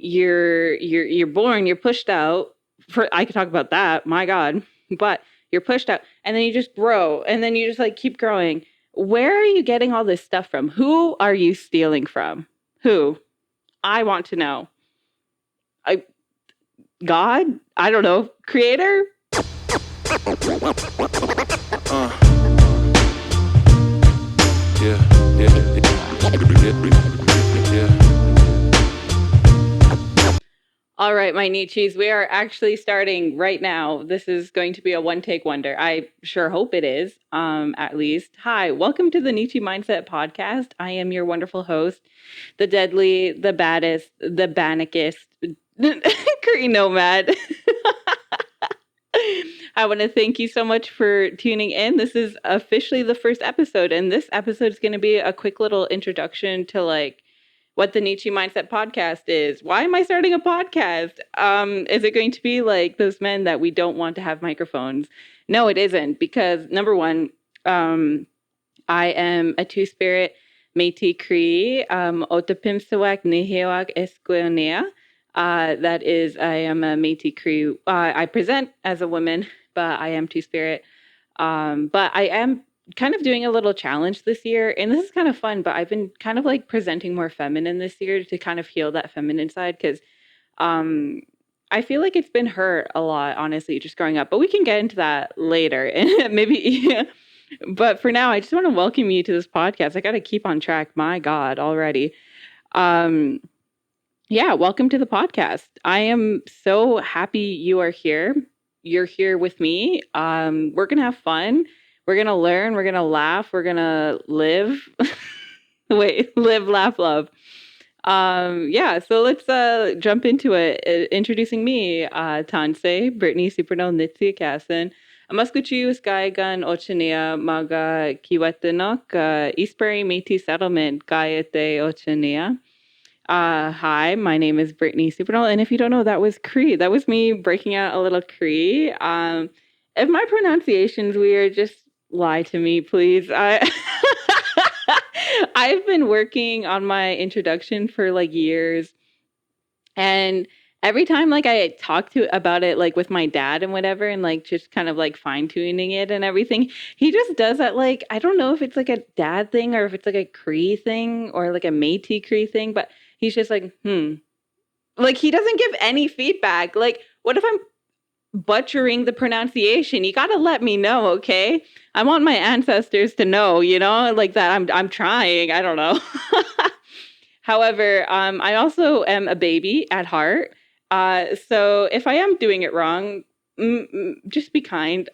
you're born, you're pushed out. I could talk about that, my God, but you're pushed out, and then you just grow, and then you just like keep growing. Where are you getting all this stuff from? Who are you stealing from? Who? I want to know. God? I don't know. Creator? All right, my Neechies, we are actually starting right now. This is going to be a one-take wonder. I sure hope it is, at least. Hi, welcome to the Neechie Mindset Podcast. I am your wonderful host, the deadly, the baddest, the bannockest, Cree Nomad. I want to thank you so much for tuning in. This is officially the first episode, and this episode is going to be a quick little introduction to like what the Neechie Mindset Podcast is. Why am I starting a podcast? Is it going to be like those men that we don't want to have microphones? No, it isn't, because number one, I am a two-spirit Métis Cree, Otapimsawak Nihewak Esquionea. That is, I am a Métis Cree. I present as a woman, but I am two-spirit. But I am kind of doing a little challenge this year, and this is kind of fun, but I've been kind of like presenting more feminine this year to kind of heal that feminine side, because I feel like it's been hurt a lot, honestly, just growing up, but we can get into that later. And maybe but for now, I just want to welcome you to this podcast. I got to keep on track. My God, already. Yeah, welcome to the podcast. I am so happy you are here. You're here with me. We're going to have fun. We're going to learn. We're going to laugh. We're going to live. Live, laugh, love. Yeah, so let's jump into it. Introducing me, Tansei, Britney, Supernal, Nitsi, Kassen. Amaskuchi, Sky Gun, Ochania, Maga, Kiwatanok, East Prairie Métis Settlement, Gayete, Ochania. Hi, my name is Britney Supernal, and if you don't know, that was Cree. That was me breaking out a little Cree. If my pronunciation's weird, just lie to me, please. I've been working on my introduction for like years, and every time like I talk about it like with my dad and whatever, and like just kind of like fine tuning it and everything, he just does that. Like, I don't know if it's like a dad thing or if it's like a Cree thing or like a Métis Cree thing, but he's just like, like he doesn't give any feedback. Like, what if I'm butchering the pronunciation? You got to let me know, okay? I want my ancestors to know, like that I'm trying. I don't know. However, I also am a baby at heart. So if I am doing it wrong, just be kind.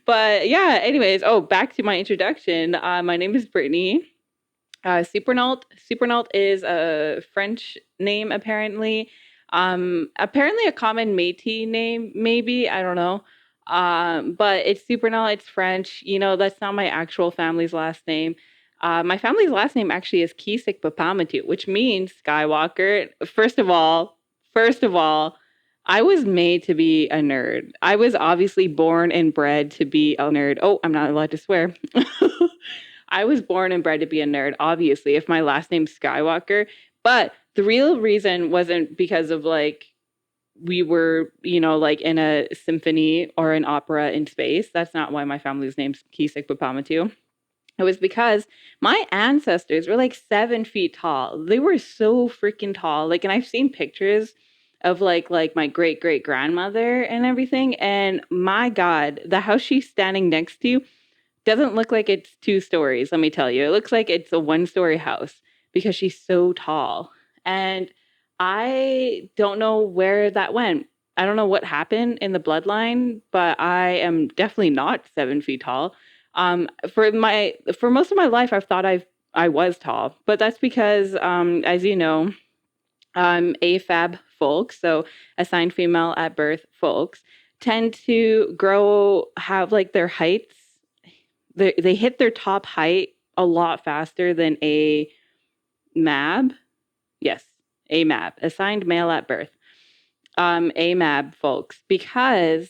But yeah, anyways, back to my introduction. My name is Britney. Supernault is a French name, apparently. Apparently a common Métis name, maybe, I don't know. But it's Supernault, it's French. That's not my actual family's last name. My family's last name actually is Kisik Papamatu, which means Skywalker. First of all, I was made to be a nerd. I was obviously born and bred to be a nerd. Oh, I'm not allowed to swear. I was born and bred to be a nerd, obviously, if my last name's Skywalker. But the real reason wasn't because of like we were, like in a symphony or an opera in space. That's not why my family's name's Kisik Papamatu. It was because my ancestors were like 7 feet tall. They were so freaking tall. Like, and I've seen pictures of like my great great grandmother and everything. And my God, the house she's standing next to doesn't look like it's 2 stories. Let me tell you, it looks like it's a 1-story house because she's so tall. And I don't know where that went. I don't know what happened in the bloodline, but I am definitely not 7 feet tall. For most of my life, I've thought I was tall, but that's because, as you know, AFAB folks, so assigned female at birth folks, tend to have like their heights. They hit their top height a lot faster than a MAB. Yes, a MAB, assigned male at birth. A MAB folks, because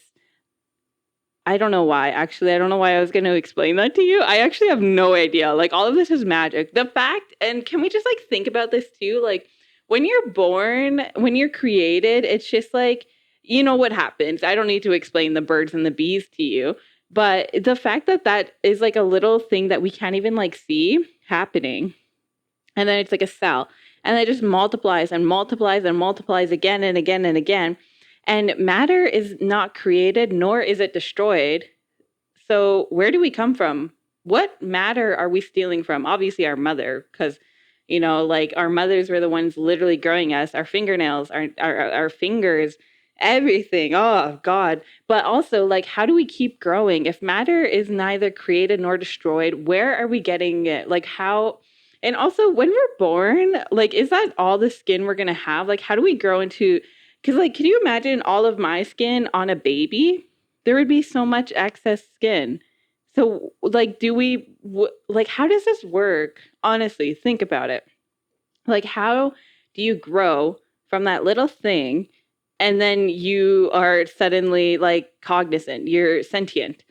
I don't know why. Actually, I don't know why I was going to explain that to you. I actually have no idea. Like, all of this is magic. The fact, and can we just like think about this too? Like, when you're born, when you're created, it's just like, you know what happens. I don't need to explain the birds and the bees to you, but the fact that that is like a little thing that we can't even like see happening. And then it's like a cell. And then it just multiplies and multiplies and multiplies again and again and again. And matter is not created, nor is it destroyed. So where do we come from? What matter are we stealing from? Obviously our mother, because like our mothers were the ones literally growing us, our fingernails, our fingers, everything. Oh God. But also, like, how do we keep growing? If matter is neither created nor destroyed, where are we getting it? Like how, and also when we're born, like, is that all the skin we're gonna have? Like, how do we grow into, because like, can you imagine all of my skin on a baby? There would be so much excess skin. So, like, like, how does this work? Honestly, think about it. Like, how do you grow from that little thing and then you are suddenly like cognizant, you're sentient,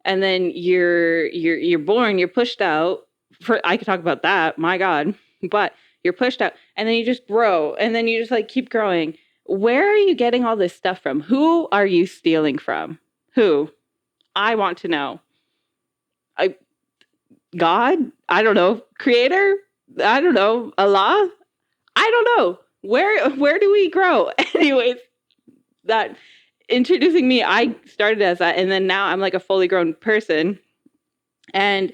and then you're born, you're pushed out. For I could talk about that, my God, but you're pushed out, and then you just grow, and then you just like keep growing. Where are you getting all this stuff from? Who are you stealing from? Who? I want to know. I God? I don't know. Creator? I don't know. Allah? I don't know. Where do we grow? Anyways, that introducing me, I started as that, and then now I'm like a fully grown person. And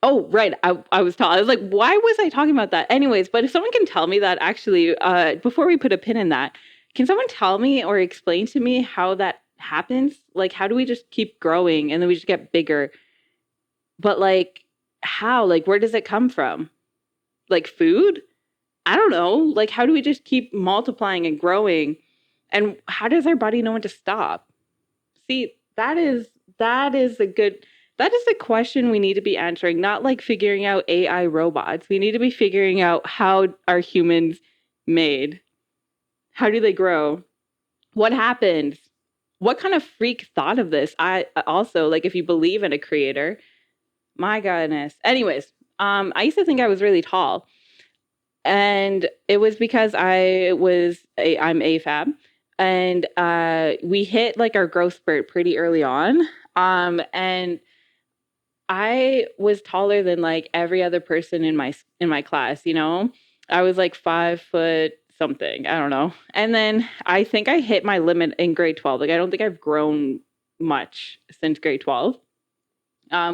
oh, right, I was tall. I was like, why was I talking about that? Anyways, but if someone can tell me that actually, before we put a pin in that, can someone tell me or explain to me how that happens? Like, how do we just keep growing and then we just get bigger? But like, how? Like, where does it come from? Like food? I don't know. Like, how do we just keep multiplying and growing? And how does our body know when to stop? See, that is a question we need to be answering, not like figuring out AI robots. We need to be figuring out how are humans made? How do they grow? What happens? What kind of freak thought of this? I also like if you believe in a creator, my goodness. Anyways, I used to think I was really tall. And it was because I'm AFAB, and we hit like our growth spurt pretty early on. And I was taller than like every other person in my class, I was like 5 foot something, I don't know. And then I think I hit my limit in grade 12. Like I don't think I've grown much since grade 12.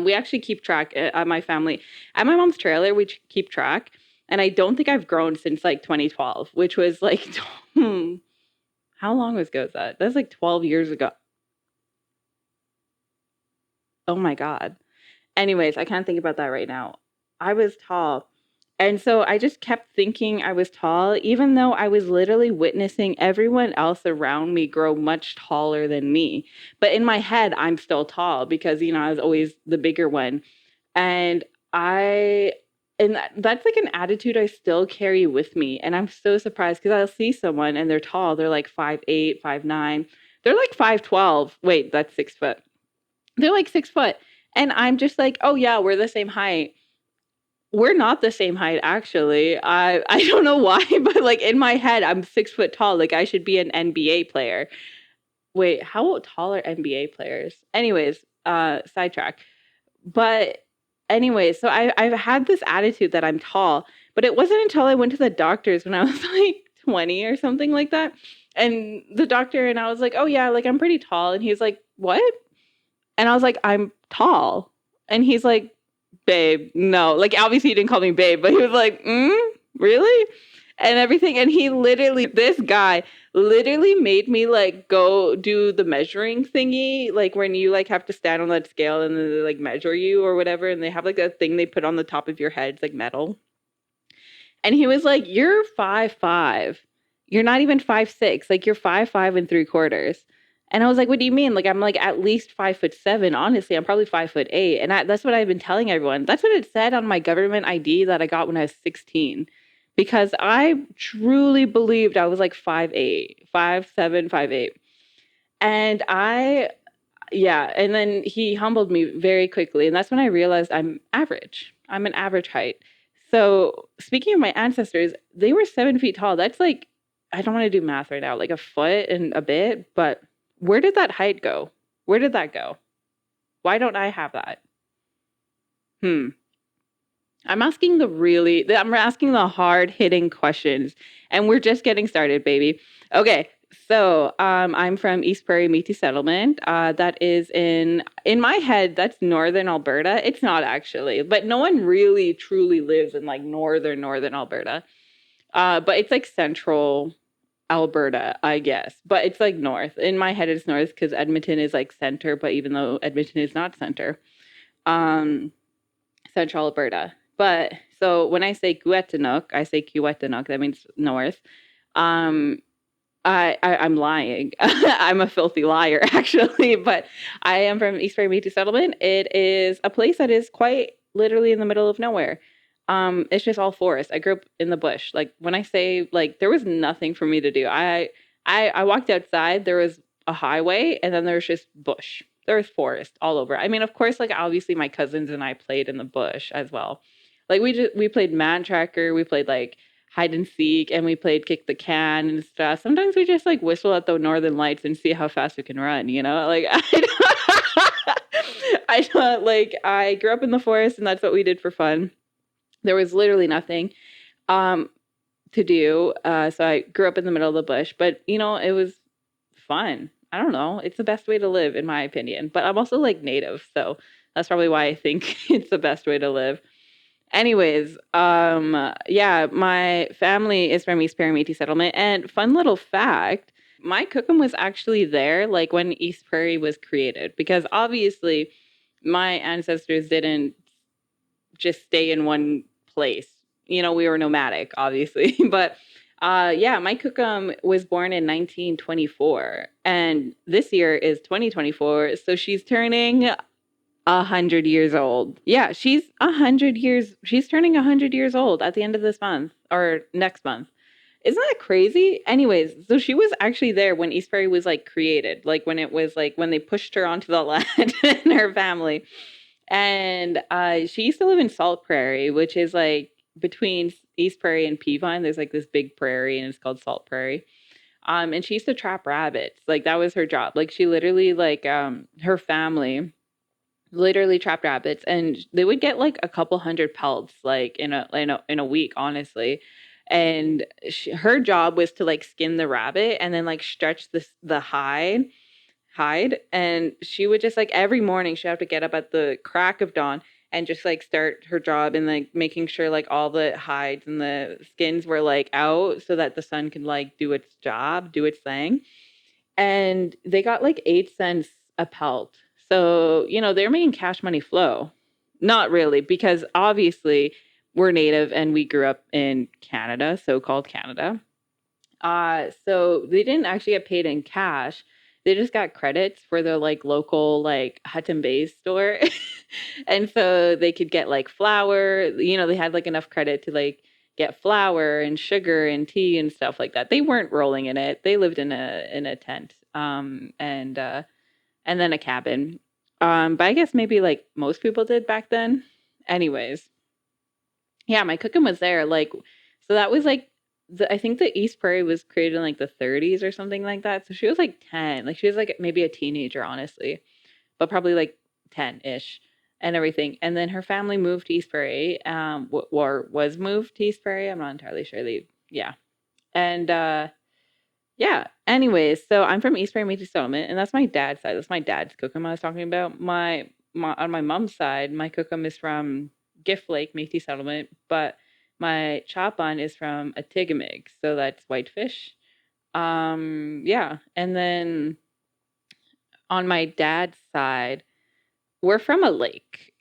We actually keep track at my family. At my mom's trailer, we keep track. And I don't think I've grown since like 2012, which was like, how long ago is that? That's like 12 years ago. Oh my God. Anyways, I can't think about that right now. I was tall. And so I just kept thinking I was tall, even though I was literally witnessing everyone else around me grow much taller than me. But in my head, I'm still tall because, I was always the bigger one. And I, that's like an attitude I still carry with me. And I'm so surprised because I'll see someone and they're tall. They're like 5'8", 5'9". They're like 5'12". Wait, that's 6 foot. They're like 6 foot. And I'm just like, oh yeah, we're the same height. We're not the same height, actually. I don't know why, but like in my head, I'm 6 foot tall. Like I should be an NBA player. Wait, how tall are NBA players? Anyways, sidetrack. But anyways, so I've had this attitude that I'm tall, but it wasn't until I went to the doctors when I was like 20 or something like that. And the doctor and I was like, oh yeah, like I'm pretty tall. And he's like, what? And I was like, I'm tall. And he's like, babe, no. Like, obviously, he didn't call me babe, but he was like, really? And everything. And this guy literally made me like go do the measuring thingy. Like, when you like have to stand on that scale and then they like measure you or whatever. And they have like that thing they put on the top of your head. It's like metal. And he was like, you're 5'5". You're not even 5'6". Like, you're 5'5 3/4". And I was like, what do you mean? Like, I'm like at least 5'7". Honestly, I'm probably 5'8". And that's what I've been telling everyone. That's what it said on my government ID that I got when I was 16. Because I truly believed I was like 5'8", 5'7", 5'8". And yeah. And then he humbled me very quickly. And that's when I realized I'm average. I'm an average height. So speaking of my ancestors, they were 7 feet tall. That's like, I don't want to do math right now, like a foot and a bit, but where did that height go? Where did that go? Why don't I have that? Hmm. I'm asking the hard hitting questions, and we're just getting started, baby. Okay. So, I'm from East Prairie Métis Settlement. That is in my head, that's northern Alberta. It's not actually, but no one really truly lives in like northern Alberta. But it's like central Alberta, I guess. But it's like north. In my head, it's north because Edmonton is like center, but even though Edmonton is not center, um, central Alberta. But so when I say Kuetanuk, I say Kuetanuk. That means north. Um, I'm lying. I'm a filthy liar, actually. But I am from East Prairie Métis Settlement. It is a place that is quite literally in the middle of nowhere. It's just all forest. I grew up in the bush. Like when I say like there was nothing for me to do. I walked outside. There was a highway, and then there was just bush. There was forest all over. I mean, of course, like obviously my cousins and I played in the bush as well. Like we played man tracker. We played like hide and seek, and we played kick the can and stuff. Sometimes we just like whistle at the northern lights and see how fast we can run, you know? Like I don't like I grew up in the forest and that's what we did for fun. There was literally nothing um to do. So I grew up in the middle of the bush, but you know, it was fun. I don't know. It's the best way to live in my opinion. But I'm also like native, so that's probably why I think it's the best way to live. Anyways, yeah, my family is from East Prairie Métis Settlement, and fun little fact, my cookum was actually there, like when East Prairie was created, because obviously my ancestors didn't just stay in one place. You know, we were nomadic, obviously, but yeah, my cookum was born in 1924, and this year is 2024, so she's turning 100 years old. Yeah, she's 100 years. She's turning 100 years old at the end of this month or next month. Isn't that crazy? Anyways, so she was actually there when East Prairie was like created, like when it was like when they pushed her onto the land and her family. And she used to live in Salt Prairie, which is like between East Prairie and Peavine. There's like this big prairie, and it's called Salt Prairie. And she used to trap rabbits. Like that was her job. Like she literally like her family literally trapped rabbits, and they would get like a couple hundred pelts like in a week, honestly. And her job was to like skin the rabbit and then like stretch the hide, and she would just like every morning she'd have to get up at the crack of dawn and just like start her job and like making sure like all the hides and the skins were like out so that the sun could like do its job, do its thing. And they got like 8 cents a pelt. So, you know, they're making cash money flow. Not really, because obviously we're native and we grew up in Canada, so-called Canada. So they didn't actually get paid in cash. They just got credits for their like local like Hutton Bay store. And so they could get like flour, you know, they had like enough credit to like get flour and sugar and tea and stuff like that. They weren't rolling in it. They lived in a tent. And then a cabin. But I guess maybe like most people did back then. Anyways, yeah, my cooking was there. Like, so that was like I think the East Prairie was created in like the 30s or something like that. So she was like 10. Like she was like maybe a teenager, honestly, but probably like 10-ish and everything. And then her family moved to East Prairie, or was moved to East Prairie. I'm not entirely sure. Yeah. And yeah. Anyways, so I'm from East Prairie Métis Settlement, and that's my dad's side. That's my dad's cookum I was talking about. My on my mom's side, my cookum is from Gift Lake Métis Settlement, but my chopon is from Atigamig, so that's whitefish. Yeah, and then on my dad's side, we're from a lake.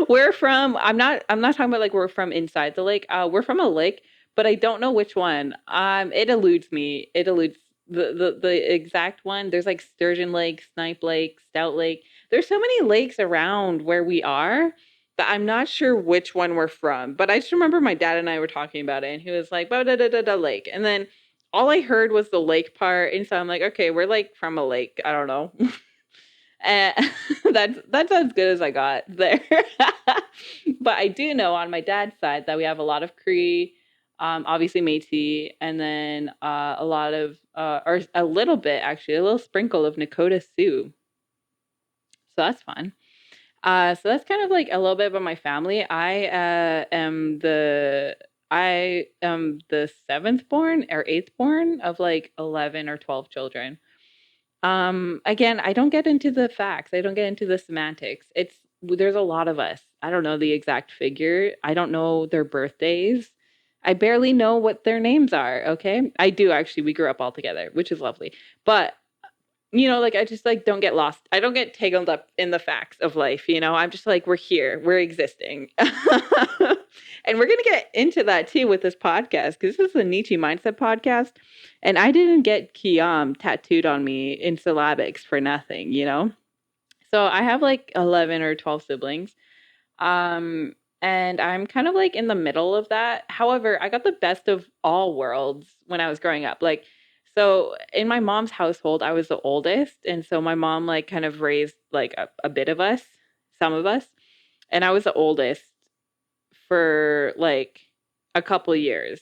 We're from I'm not talking about like we're from inside the lake. We're from a lake, but I don't know which one. It eludes me. It eludes the exact one. There's like Sturgeon Lake, Snipe Lake, Stout Lake. There's so many lakes around where we are that I'm not sure which one we're from. But I just remember my dad and I were talking about it, and he was like, "Bah, da da da da lake," and then all I heard was the lake part, and so I'm like, okay, we're like from a lake. I don't know. And that's as good as I got there. But I do know on my dad's side that we have a lot of Cree, obviously Métis, and then a lot of, or a little bit actually, a little sprinkle of Nakota Sioux. So that's fun. So that's kind of like a little bit about my family. I am the seventh born or eighth born of like 11 or 12 children. Again, I don't get into the facts. I don't get into the semantics. There's a lot of us. I don't know the exact figure. I don't know their birthdays. I barely know what their names are. Okay. I do actually. We grew up all together, which is lovely. But like I just like don't get lost. I don't get tangled up in the facts of life. I'm just like, we're here, we're existing. And we're gonna get into that too with this podcast, because this is the Neechie Mindset Podcast. And I didn't get Kiyam tattooed on me in syllabics for nothing. So I have like 11 or 12 siblings. Um, and I'm kind of like in the middle of that. However, I got the best of all worlds when I was growing up. Like, so in my mom's household, I was the oldest. And so my mom like kind of raised like a bit of us, some of us. And I was the oldest for like a couple years.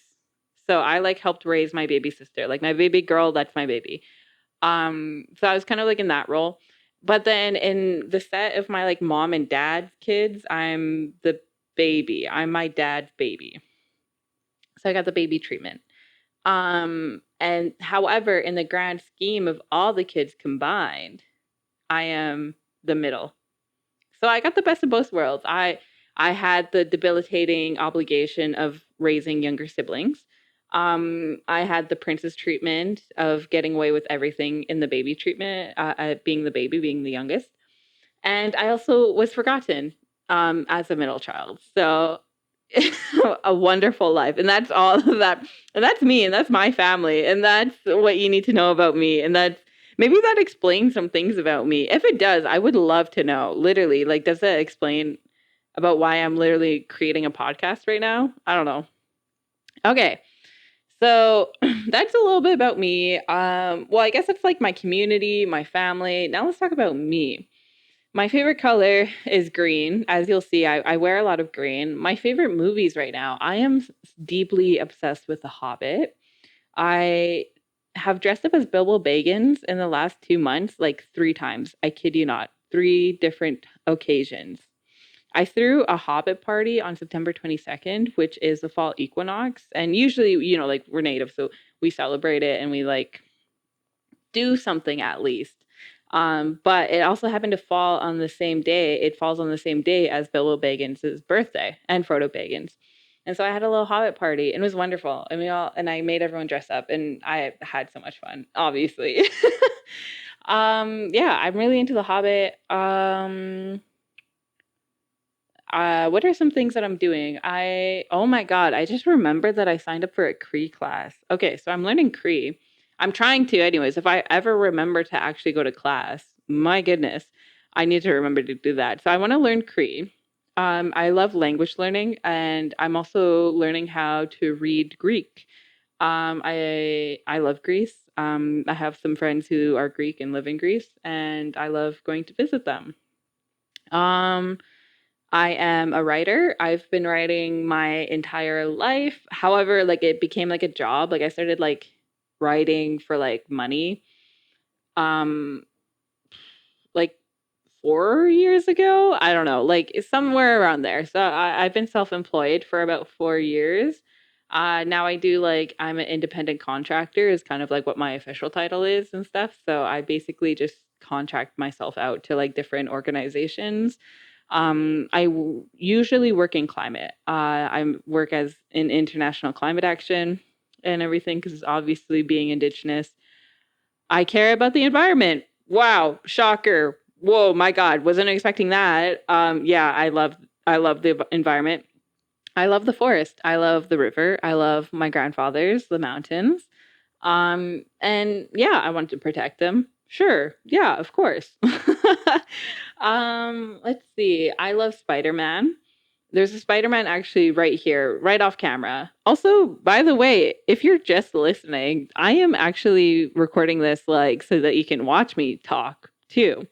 So I like helped raise my baby sister. Like my baby girl, that's my baby. So I was kind of like in that role. But then in the set of my like mom and dad's kids, I'm the baby. I'm my dad's baby. So I got the baby treatment. And however, in the grand scheme of all the kids combined, I am the middle. So I got the best of both worlds. I had the debilitating obligation of raising younger siblings. I had the princess treatment of getting away with everything in the baby treatment, being the baby, being the youngest. And I also was forgotten as a middle child. So a wonderful life. And that's all of that. And that's me. And that's my family. And that's what you need to know about me. And maybe that explains some things about me. If it does, I would love to know. Literally, like, does that explain about why I'm literally creating a podcast right now? I don't know. Okay. So that's a little bit about me. Well, I guess it's like my community, my family. Now let's talk about me. My favorite color is green. As you'll see, I wear a lot of green. My favorite movies right now, I am deeply obsessed with The Hobbit. I have dressed up as Bilbo Baggins in the last 2 months, like 3 times. I kid you not, 3 different occasions. I threw a Hobbit party on September 22nd, which is the fall equinox. And usually, like we're native, so we celebrate it and we like do something at least. But it also happened to fall on the same day. It falls on the same day as Bilbo Baggins' birthday and Frodo Baggins. And so I had a little Hobbit party and it was wonderful. And I made everyone dress up and I had so much fun, obviously. Yeah, I'm really into The Hobbit. What are some things that I'm doing? Oh my God, I just remembered that I signed up for a Cree class. Okay, so I'm learning Cree. I'm trying to, anyways. If I ever remember to actually go to class, my goodness, I need to remember to do that. So I want to learn Cree. I love language learning, and I'm also learning how to read Greek. I love Greece. I have some friends who are Greek and live in Greece, and I love going to visit them. I am a writer. I've been writing my entire life. However, like it became like a job. Like I started like writing for like money. Um like 4 years ago. I don't know, like somewhere around there. So I've been self-employed for about 4 years. Now I do like I'm an independent contractor is kind of like what my official title is and stuff. So I basically just contract myself out to like different organizations. Usually work in climate. I work as in international climate action and everything because obviously being Indigenous, I care about the environment. Wow, shocker. Whoa, my God, wasn't expecting that. Yeah, I love the environment. I love the forest. I love the river. I love my grandfathers, the mountains. And yeah, I want to protect them. Sure. Yeah, of course. Let's see. I love Spider-Man. There's a Spider-Man actually right here, right off camera. Also, by the way, if you're just listening, I am actually recording this like so that you can watch me talk too.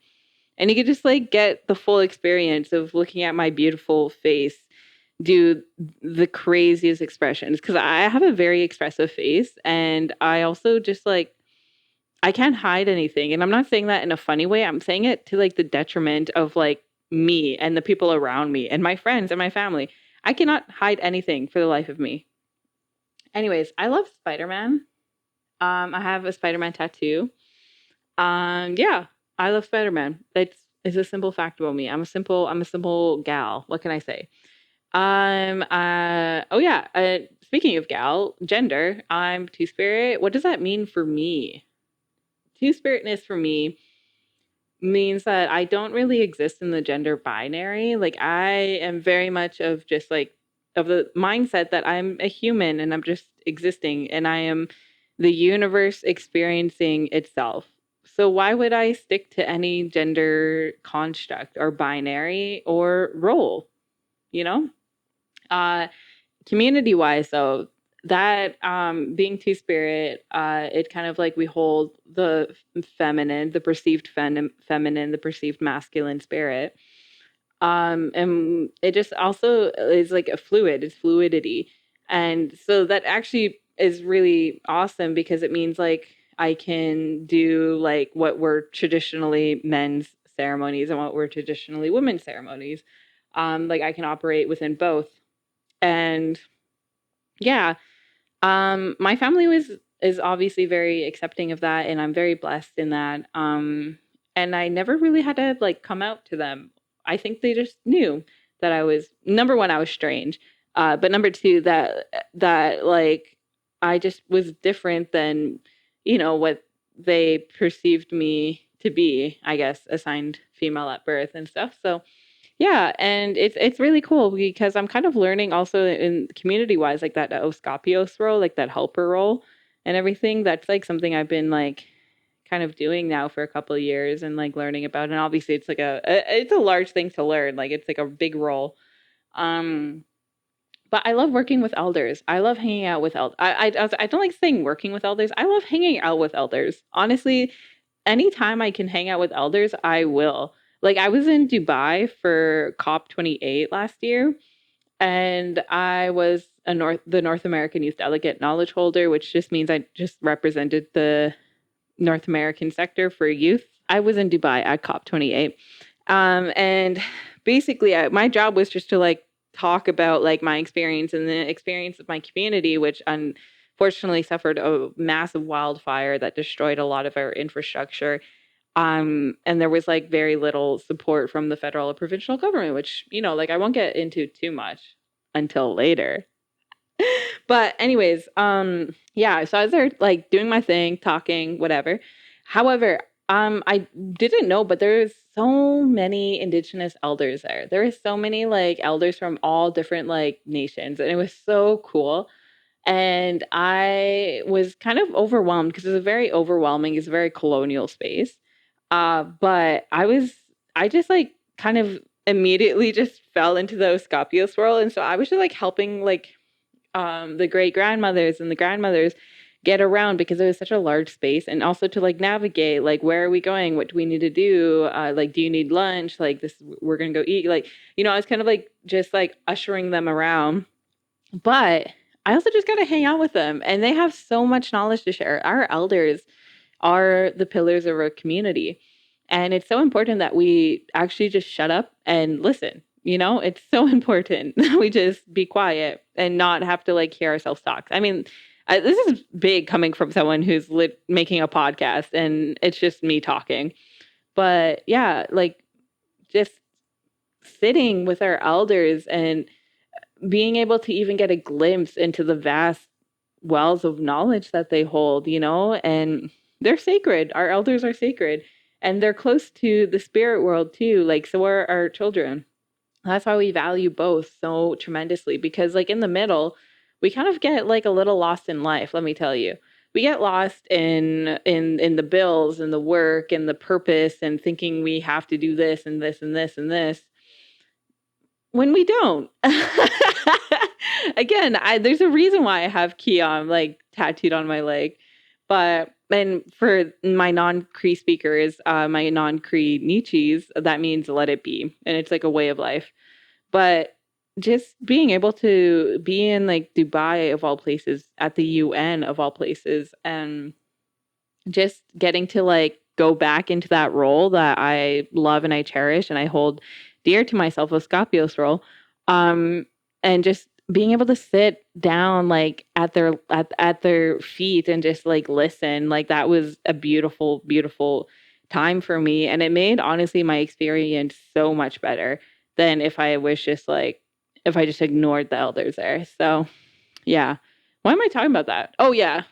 And you could just like get the full experience of looking at my beautiful face do the craziest expressions, because I have a very expressive face, and I also just like I can't hide anything. And I'm not saying that in a funny way. I'm saying it to like the detriment of like me and the people around me and my friends and my family. I cannot hide anything for the life of me. Anyways, I love Spider-Man. I have a Spider-Man tattoo. Yeah, I love Spider-Man. It's a simple fact about me. I'm a simple gal. What can I say? Oh yeah, speaking of gal, gender, I'm two-spirit. What does that mean for me? Two-spiritness for me means that I don't really exist in the gender binary. Like I am very much of just like of the mindset that I'm a human and I'm just existing and I am the universe experiencing itself. So why would I stick to any gender construct or binary or role, you know? Uh Community wise though, that being two spirit, it kind of like we hold the feminine, the perceived feminine, the perceived masculine spirit, and it just also is like a fluid, it's fluidity. And so that actually is really awesome because it means like I can do like what were traditionally men's ceremonies and what were traditionally women's ceremonies. Like I can operate within both. And yeah, my family was is obviously very accepting of that, and I'm very blessed in that. And I never really had to like come out to them. I think they just knew that I was number one, I was strange. But number two, that like I just was different than, what they perceived me to be, I guess, assigned female at birth and stuff. So yeah, and it's really cool because I'm kind of learning also in community wise, like that Oscapios role, like that helper role and everything. That's like something I've been like kind of doing now for a couple of years and like learning about. And obviously it's like it's a large thing to learn. Like it's like a big role. Um, but I love working with elders. I love hanging out with elders. I don't like saying working with elders. I love hanging out with elders. Honestly, anytime I can hang out with elders, I will. Like I was in Dubai for COP28 last year, and I was the North American Youth Delegate Knowledge Holder, which just means I just represented the North American sector for youth. I was in Dubai at COP28, and basically, my job was just to like talk about like my experience and the experience of my community, which unfortunately suffered a massive wildfire that destroyed a lot of our infrastructure. And there was like very little support from the federal or provincial government, which, like I won't get into too much until later. But anyways, yeah, so I was there like doing my thing, talking, whatever. However, I didn't know, but there's so many indigenous elders there. There is so many like elders from all different like nations, and it was so cool. And I was kind of overwhelmed because it's a very overwhelming, it's a very colonial space. But I just like kind of immediately just fell into the Oscapio swirl. And so I was just like helping like the great grandmothers and the grandmothers get around because it was such a large space, and also to like navigate like where are we going, what do we need to do, like do you need lunch, like this we're gonna go eat, like I was kind of like just like ushering them around. But I also just got to hang out with them, and they have so much knowledge to share. Our elders are the pillars of our community, and it's so important that we actually just shut up and listen. It's so important that we just be quiet and not have to like hear ourselves talk. I mean, this is big coming from someone who's making a podcast and it's just me talking. But yeah, like just sitting with our elders and being able to even get a glimpse into the vast wells of knowledge that they hold, and they're sacred. Our elders are sacred, and they're close to the spirit world too. Like, so are our children. That's why we value both so tremendously, because like in the middle, we kind of get like a little lost in life, let me tell you. We get lost in the bills and the work and the purpose and thinking we have to do this and this and this and this when we don't. Again, there's a reason why I have Kiam like tattooed on my leg. But, and for my non-Cree speakers, my non-Cree Neechies, that means let it be. And it's like a way of life. But just being able to be in like Dubai of all places, at the UN of all places, and just getting to like go back into that role that I love and I cherish and I hold dear to myself, a Scopios role, and just being able to sit down like at their feet and just like listen, like that was a beautiful, beautiful time for me, and it made honestly my experience so much better than if I was just like if I just ignored the elders there. So yeah, why am I talking about that? Oh yeah,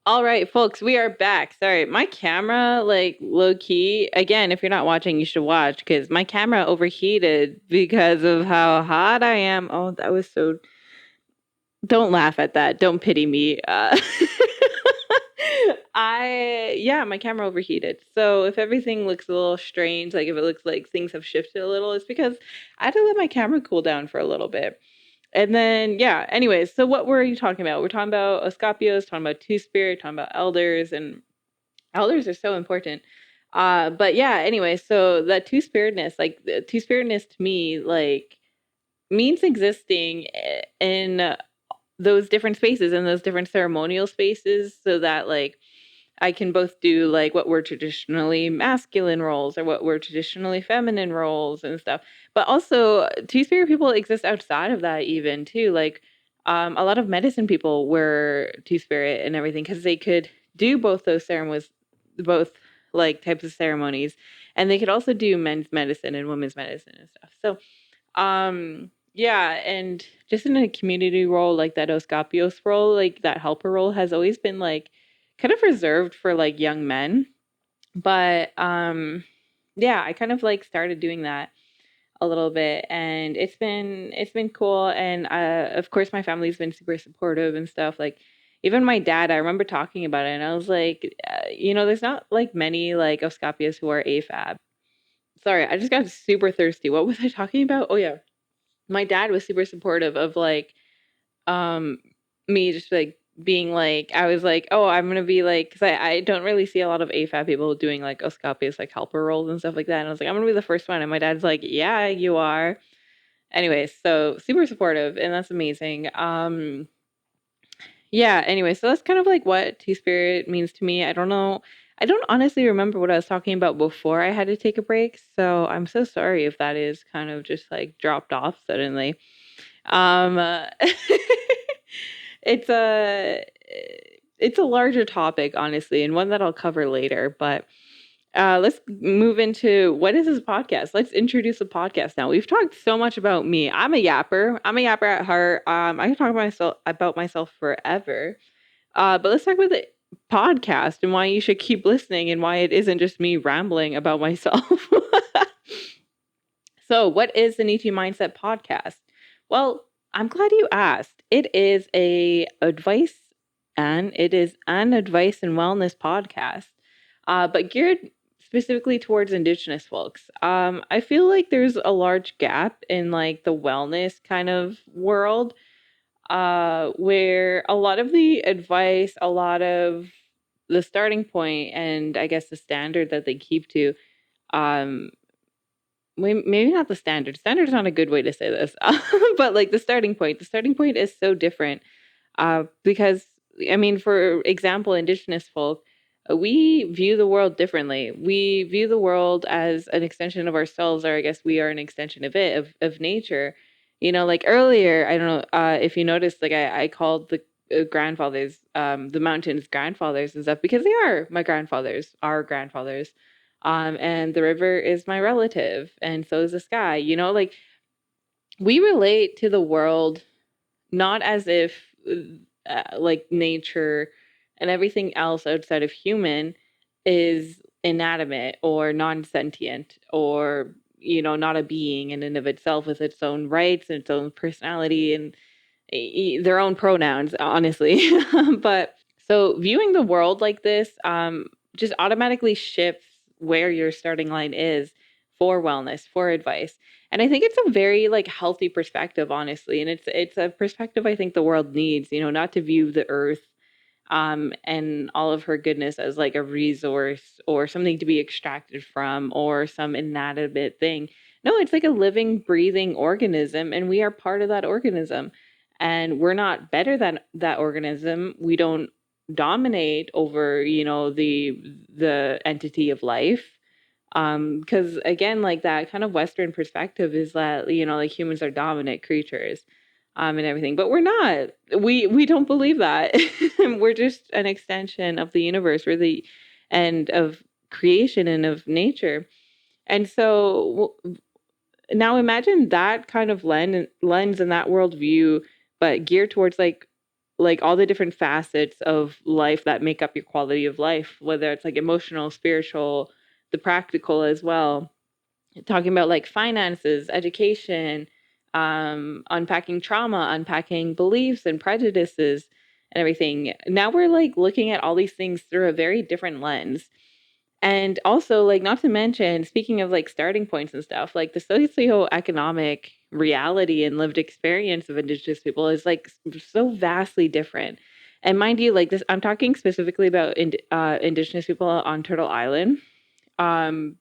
all right, folks, we are back. Sorry, my camera, like low key, again, if you're not watching, you should watch because my camera overheated because of how hot I am. Oh, that was so. Don't laugh at that. Don't pity me. Yeah, my camera overheated. So if everything looks a little strange, like if it looks like things have shifted a little, it's because I had to let my camera cool down for a little bit. And then, yeah, anyways, so what were you talking about? We're talking about Escapios, talking about Two Spirit, talking about elders, and elders are so important. But yeah, anyway, so that two spiritness, like the two spiritness to me, like means existing in those different spaces, in those different ceremonial spaces, so that like I can both do like what were traditionally masculine roles or what were traditionally feminine roles and stuff. But also, two spirit people exist outside of that, even too. Like, a lot of medicine people were two spirit and everything because they could do both those ceremonies, both like types of ceremonies, and they could also do men's medicine and women's medicine and stuff. So, yeah, and just in a community role like that Oscapios role, like that helper role has always been like kind of reserved for like young men. But yeah, I kind of like started doing that a little bit, and it's been cool. And of course my family's been super supportive and stuff. Like even my dad, I remember talking about it and I was like, there's not like many like Oscapios who are AFAB. Sorry, I just got super thirsty. What was I talking about? Oh yeah, my dad was super supportive of like um me just like being like, I was like, oh, I'm gonna be like, because I don't really see a lot of AFAB people doing like Oscapios like helper roles and stuff like that, and I was like, I'm gonna be the first one, and my dad's like, yeah, you are. Anyways, so super supportive, and that's amazing. Yeah, anyway, so that's kind of like what Two Spirit means to me. I don't know, I don't honestly remember what I was talking about before I had to take a break, so I'm so sorry if that is kind of just like dropped off suddenly. Um, uh, it's a it's a larger topic, honestly, and one that I'll cover later. But let's move into what is this podcast. Let's introduce the podcast now. We've talked so much about me. I'm a yapper. I'm a yapper at heart. I can talk about myself forever. But let's talk about the podcast and why you should keep listening and why it isn't just me rambling about myself. So, what is the Neechie Mindset Podcast? Well, I'm glad you asked. It is an advice and wellness podcast, but geared specifically towards Indigenous folks. I feel like there's a large gap in like the wellness kind of world, where a lot of the advice, a lot of the starting point, and I guess the standard that they keep to, um, maybe not the standard. Standard is not a good way to say this, but like the starting point. The starting point is so different, because I mean, for example, Indigenous folk, we view the world differently. We view the world as an extension of ourselves, or I guess we are an extension of it, of nature. Like earlier, I don't know if you noticed, like I called the grandfathers, the mountains grandfathers and stuff because they are my grandfathers, our grandfathers. And the river is my relative, and so is the sky. Like we relate to the world not as if like nature and everything else outside of human is inanimate or non-sentient or not a being in and of itself with its own rights and its own personality and their own pronouns, honestly. But so viewing the world like this just automatically shifts where your starting line is for wellness, for advice. And I think it's a very like healthy perspective, honestly. And it's a perspective I think the world needs, not to view the earth and all of her goodness as like a resource or something to be extracted from or some inanimate thing. No, it's like a living, breathing organism, and we are part of that organism. And we're not better than that organism. We don't dominate over, the entity of life. Because again, like that kind of Western perspective is that, like humans are dominant creatures, and everything, but we're not. We don't believe that. We're just an extension of the universe. We're the end of creation and of nature. And so now imagine that kind of lens and that worldview, but geared towards like all the different facets of life that make up your quality of life, whether it's like emotional, spiritual, the practical as well. Talking about like finances, education, unpacking trauma, unpacking beliefs and prejudices and everything. Now we're like looking at all these things through a very different lens. And also, like, not to mention, speaking of like starting points and stuff, like the socioeconomic reality and lived experience of Indigenous people is like so vastly different. And mind you, like this, I'm talking specifically about Indigenous people on Turtle Island,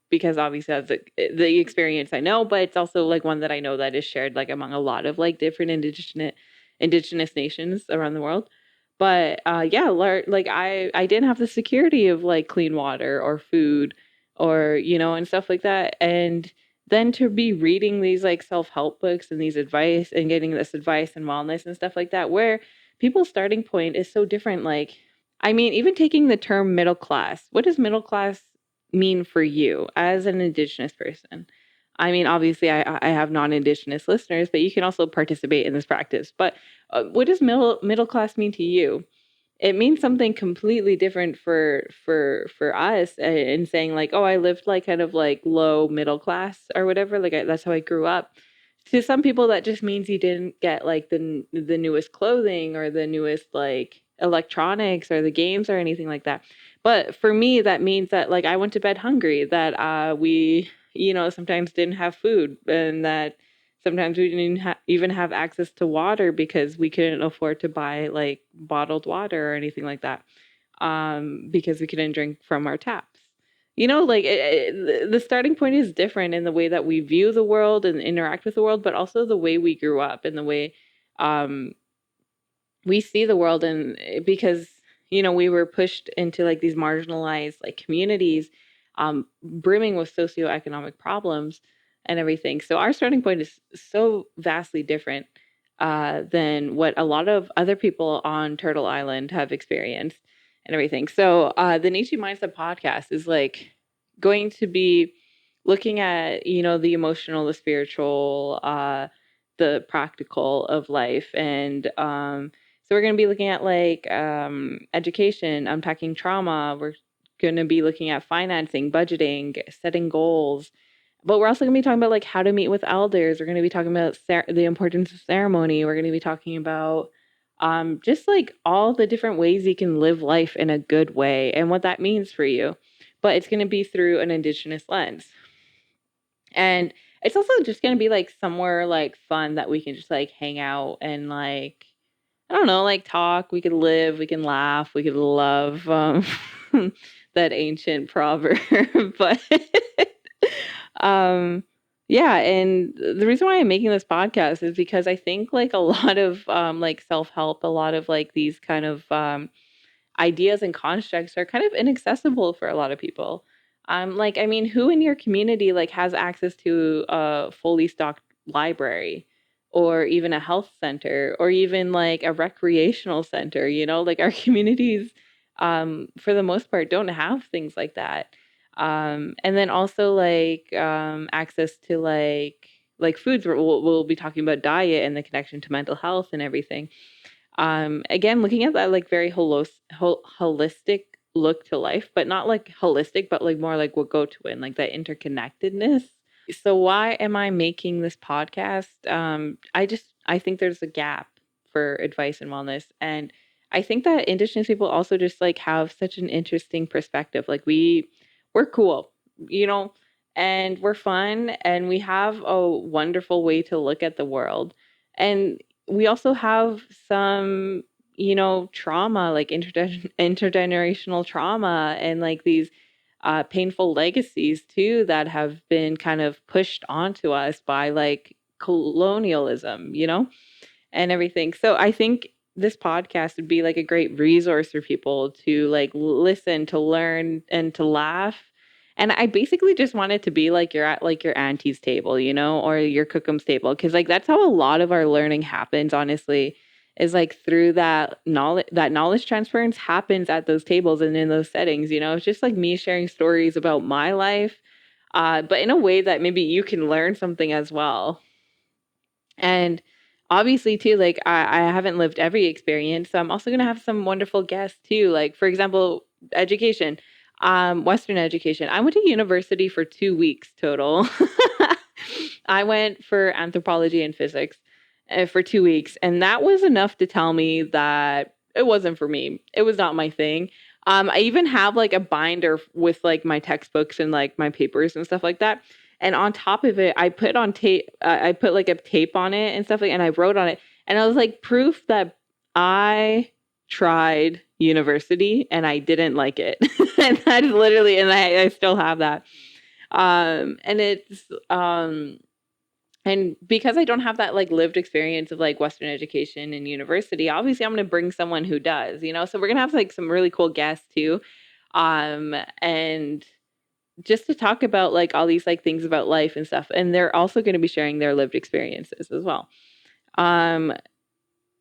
because obviously that's the experience I know, but it's also like one that I know that is shared like among a lot of like different indigenous nations around the world. But yeah, like I didn't have the security of like clean water or food or and stuff like that. And then to be reading these like self-help books and these advice and getting this advice and wellness and stuff like that, where people's starting point is so different. Like, I mean, even taking the term middle class, what does middle class mean for you as an Indigenous person? I mean, obviously, I have non-Indigenous listeners, but you can also participate in this practice. But what does middle class mean to you? It means something completely different for us, in saying like, oh, I lived like kind of like low middle class or whatever. Like that's how I grew up. To some people, that just means you didn't get like the newest clothing or the newest like electronics or the games or anything like that. But for me, that means that like I went to bed hungry, that we sometimes didn't have food, and that sometimes we didn't even have access to water because we couldn't afford to buy like bottled water or anything like that, because we couldn't drink from our taps. Like the starting point is different in the way that we view the world and interact with the world, but also the way we grew up and the way um, we see the world. And because we were pushed into like these marginalized like communities, brimming with socioeconomic problems and everything. So our starting point is so vastly different than what a lot of other people on Turtle Island have experienced and everything. So the Neechie Mindset podcast is like going to be looking at the emotional, the spiritual, the practical of life. And so we're going to be looking at like education, unpacking trauma. We're going to be looking at financing, budgeting, setting goals. But we're also going to be talking about like how to meet with elders. We're going to be talking about the importance of ceremony. We're going to be talking about just like all the different ways you can live life in a good way and what that means for you. But it's going to be through an Indigenous lens. And it's also just going to be like somewhere like fun that we can just like hang out and like, I don't know, like talk. We could live, we can laugh, we could love that ancient proverb. But um yeah, and the reason why I'm making this podcast is because I think like a lot of like self-help, a lot of like these kind of ideas and constructs are kind of inaccessible for a lot of people. Like, I mean, who in your community like has access to a fully stocked library or even a health center or even like a recreational center, like our communities, for the most part, don't have things like that. And then also like access to like foods. We'll be talking about diet and the connection to mental health and everything. Again, looking at that like very holistic look to life, but not like holistic, but like more like what go to it, like that interconnectedness. So why am I making this podcast? I think there's a gap for advice and wellness. And I think that Indigenous people also just like have such an interesting perspective. Like we're cool, you know, and we're fun and we have a wonderful way to look at the world. And we also have some trauma, like intergenerational trauma, and like these painful legacies too that have been kind of pushed onto us by like colonialism, and everything. So I think this podcast would be like a great resource for people to like listen, to learn, and to laugh. And I basically just want it to be like you're at like your auntie's table, or your cookum's table, because like that's how a lot of our learning happens. Honestly, is like through that knowledge. That knowledge transference happens at those tables and in those settings. It's just like me sharing stories about my life, but in a way that maybe you can learn something as well. And obviously too, like I haven't lived every experience. So I'm also gonna have some wonderful guests too. Like for example, education, Western education. I went to university for 2 weeks total. I went for anthropology and physics for 2 weeks. And that was enough to tell me that it wasn't for me. It was not my thing. I even have like a binder with like my textbooks and like my papers and stuff like that. And on top of it, I put on tape. I put like a tape on it and stuff like, and I wrote on it. And I was like proof that I tried university and I didn't like it. And that's literally, and I still have that. And it's and because I don't have that like lived experience of like Western education and university, obviously I'm going to bring someone who does. So we're going to have like some really cool guests too. And just to talk about like all these like things about life and stuff. And they're also going to be sharing their lived experiences as well.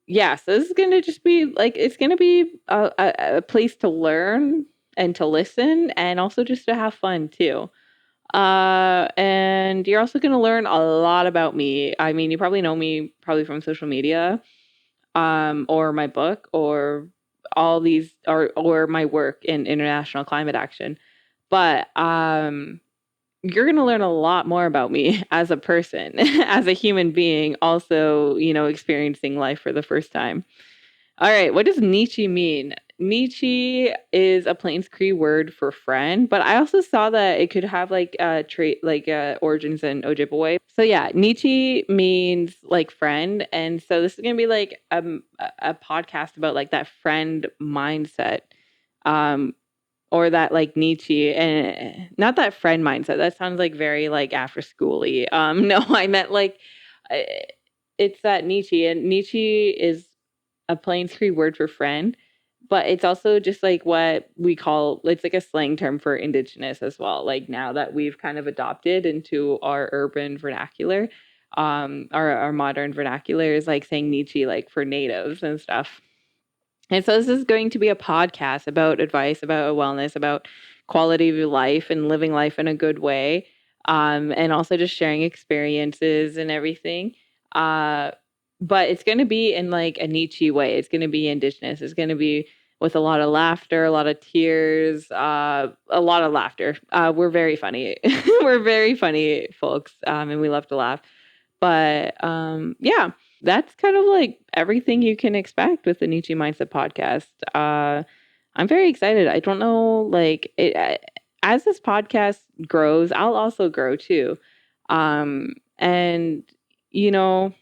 Yeah, so this is going to just be like, it's going to be a place to learn and to listen, and also just to have fun too. And you're also going to learn a lot about me. I mean, you probably know me probably from social media, or my book, or all these, or my work in international climate action. But you're going to learn a lot more about me as a person, as a human being, also, experiencing life for the first time. All right, what does Neechie mean? Neechie is a Plains Cree word for friend, but I also saw that it could have like origins in Ojibwe. So yeah, Neechie means like friend, and so this is gonna be like a podcast about like that friend mindset, um, or that like Neechie, and not that friend mindset. That sounds like very like after schooly. No, I meant like uh, it's that Neechie, and Neechie is a Plains Cree word for friend, but it's also just like what we call, it's like a slang term for indigenous as well. Like now that we've kind of adopted into our urban vernacular, our modern vernacular is like saying Nietzsche, like for natives and stuff. And so this is going to be a podcast about advice, about wellness, about quality of life and living life in a good way. And also just sharing experiences and everything. But it's going to be in like a Nietzsche way. It's going to be indigenous. It's going to be with a lot of laughter, a lot of tears, a lot of laughter. We're very funny. We're very funny folks, and we love to laugh. But yeah, that's kind of like everything you can expect with the Neechie Mindset podcast. I'm very excited. I don't know, like as this podcast grows, I'll also grow too. And you know,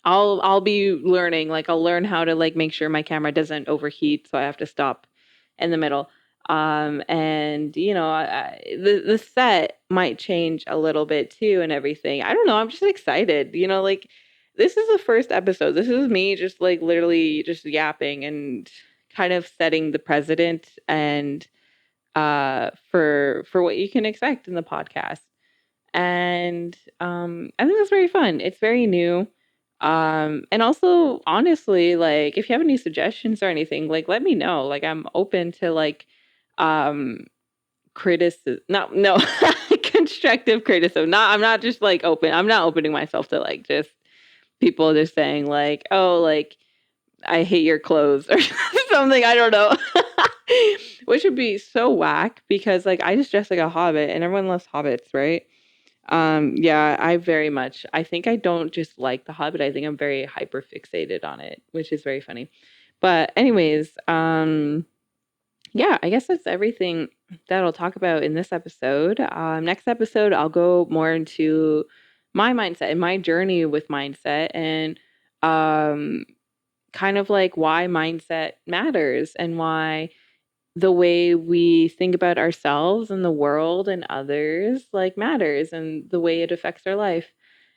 I'll be learning. Like I'll learn how to like make sure my camera doesn't overheat, so I have to stop in the middle. And the set might change a little bit too and everything. I don't know. I'm just excited. Like this is the first episode. This is me just like literally just yapping and kind of setting the precedent and for what you can expect in the podcast. And I think that's very fun. It's very new. And also honestly, like if you have any suggestions or anything, like let me know. Like I'm open to like um criticism, no constructive criticism. I'm not just like open. I'm not opening myself to like just people just saying like, oh, like I hate your clothes or something. I don't know. Which would be so whack because like I just dress like a hobbit and everyone loves hobbits, right? Yeah, I think I don't just like The Hobbit. I think I'm very hyper fixated on it, which is very funny. But anyways, yeah, I guess that's everything that I'll talk about in this episode. Next episode, I'll go more into my mindset and my journey with mindset and kind of like why mindset matters and why the way we think about ourselves and the world and others like matters and the way it affects our life.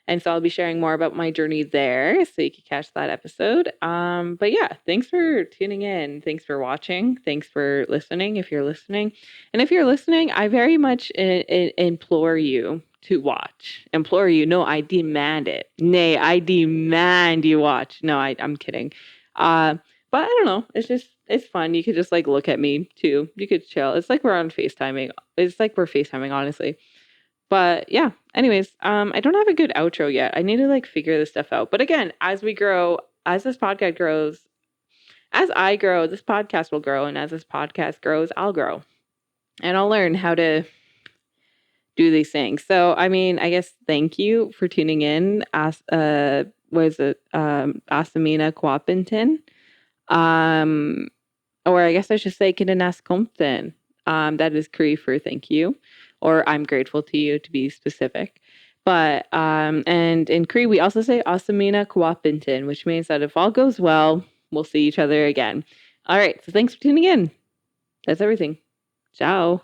And so I'll be sharing more about my journey there so you can catch that episode. But yeah, thanks for tuning in. Thanks for watching. Thanks for listening if you're listening. And if you're listening, I very much implore you to watch. Implore you. No, I demand it. Nay, I demand you watch. No, I'm kidding. But I don't know. It's fun. You could just like look at me too. You could chill. It's like we're on FaceTiming. It's like we're FaceTiming, honestly. But yeah, anyways, I don't have a good outro yet. I need to like figure this stuff out. But again, as we grow, as this podcast grows, as I grow, this podcast will grow. And as this podcast grows, I'll grow. And I'll learn how to do these things. So, I mean, I guess thank you for tuning in. Was it Asamina Kwapinton? Or I guess I should say Kinanas Compton. That is Cree for thank you, or I'm grateful to you to be specific. But and in Cree we also say Asamina Kwapinton, which means that if all goes well, we'll see each other again. All right, so thanks for tuning in. That's everything. Ciao.